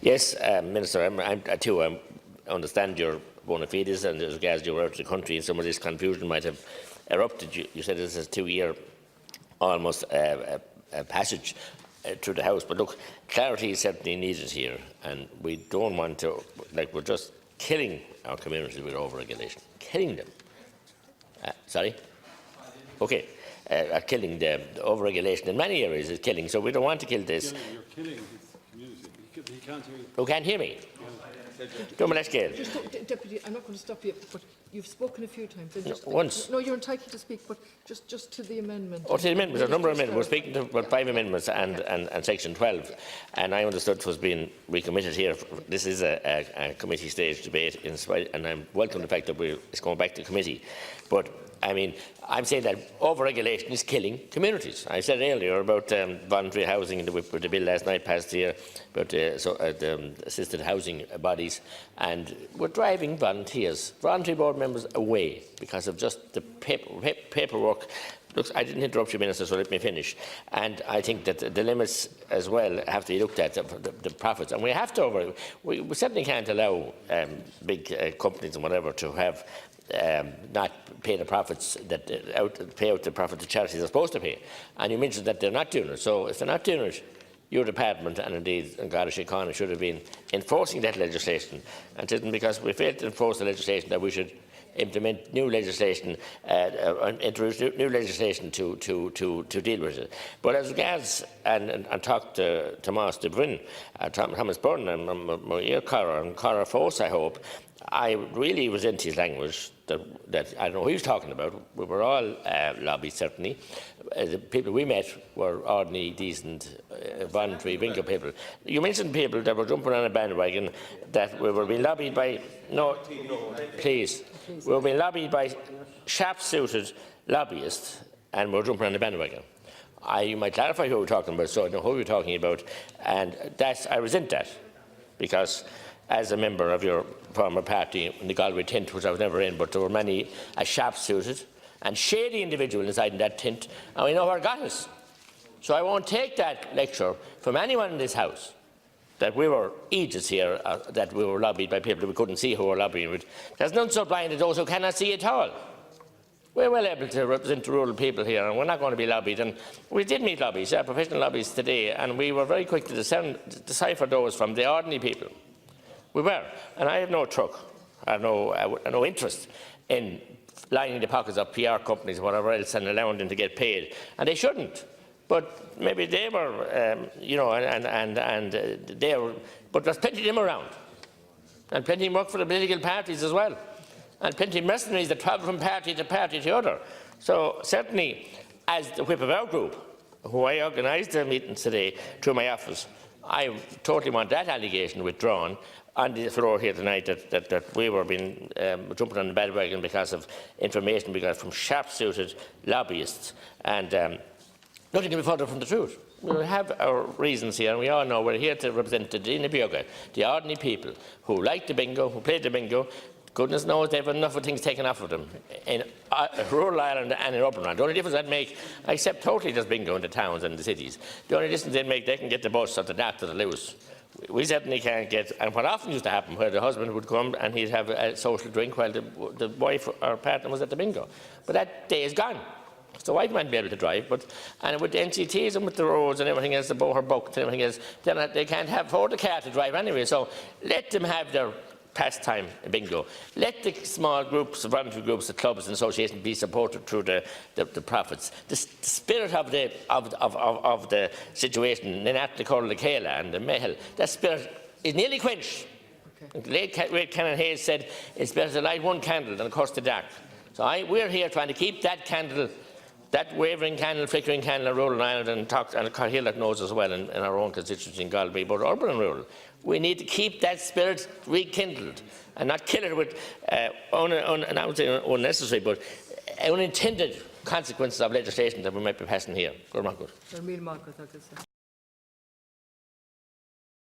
Yes, Minister, I understand your bona fides, and as regards you were out of the country and some of this confusion might have erupted. You said this is a 2-year almost passage through the House. But look, clarity is certainly needed here, and we don't want to, like, we're just killing our communities with over-regulation. Killing them. Sorry? Okay. Killing the over-regulation in many areas is killing, so we don't want to kill this. You're killing his community. He can't hear you. Who can't hear me? Deputy, I'm not going to stop you, but you've spoken a few times. Once. No, you're entitled to speak, but just to the amendment. Oh, to the amendments. There are a number of amendments. We're speaking to about 5 amendments and Section 12. And I understood it was being recommitted here. This is a committee stage debate, and I welcome the fact that it's going back to committee. But I mean, I'm saying that over-regulation is killing communities. I said earlier about voluntary housing, the bill last night passed here, about the assisted housing bodies, and we're driving voluntary board members away because of just the paperwork. Look, I didn't interrupt you, Minister, so let me finish. And I think that the limits as well have to be looked at, the profits. And we have to we certainly can't allow big companies and whatever to have not pay the profits pay out the profit the charities are supposed to pay. And you mentioned that they're not doing it. So if they're not doing it, your department and indeed Garda Síochána should have been enforcing that legislation. And it isn't because we failed to enforce the legislation that we should implement new legislation, introduce new legislation to deal with it. But as regards and talk to Thomas de Bruyne, Thomas Byrne and Maria Cara and Cara Foss, I hope, I really resent his language that I don't know who he was talking about. We were all lobbied, certainly. The people we met were ordinary, decent, voluntary bingo people. You mentioned people that were jumping on a bandwagon that we were being lobbied by. No, please. We were being lobbied by sharp-suited lobbyists, and we're jumping on the bandwagon. You might clarify who we're talking about, so I know who you're talking about, and I resent that, because as a member of your former party in the Galway tent, which I was never in, but there were many sharp-suited and shady individuals inside in that tent, and we know where it got us. So I won't take that lecture from anyone in this House that we were idiots here, that we were lobbied by people that we couldn't see who were lobbying with. There's none so blind as those who cannot see at all. We're well able to represent the rural people here, and we're not going to be lobbied. And we did meet lobbies, professional lobbies today, and we were very quick to decipher those from the ordinary people. We were, and I have no truck, I have no interest in lining the pockets of PR companies or whatever else and allowing them to get paid, and they shouldn't. But maybe they were, but there's plenty of them around, and plenty work for the political parties as well, and plenty of mercenaries that travel from party to other. So certainly, as the whip of our group, who I organised the meetings today through my office, I totally want that allegation withdrawn on the floor here tonight that we were being jumping on the bandwagon because of information we got from sharp-suited lobbyists, and nothing can be further from the truth. We have our reasons here, and we all know we're here to represent the Dina Bioga, the ordinary people who like the bingo, who play the bingo. Goodness knows they have enough of things taken off of them in rural Ireland and in urban Ireland. The only difference that make, I accept totally there's bingo in the towns and the cities. The only difference they make, they can get the bus or the daft or the loose. We certainly can't get, and what often used to happen, where the husband would come and he'd have a social drink while the wife or partner was at the bingo. But that day is gone. So I might be able to drive, and with the NCTs and with the roads and everything else, the Boher Buck and everything else, then they can't afford a car to drive anyway. So let them have their pastime bingo. Let the small groups, voluntary groups, the clubs and associations be supported through the profits. The spirit of the situation in Athlone, Kayla and the Mehel, that spirit is nearly quenched. Okay. The late Canon Hayes said it's better to light one candle than curse the dark. So we're here trying to keep that candle, that wavering candle, flickering candle in rural Ireland, and Carhill knows as well in our own constituency in Galway, but urban and rural. We need to keep that spirit rekindled and not kill it with I would say unnecessary, but unintended consequences of legislation that we might be passing here.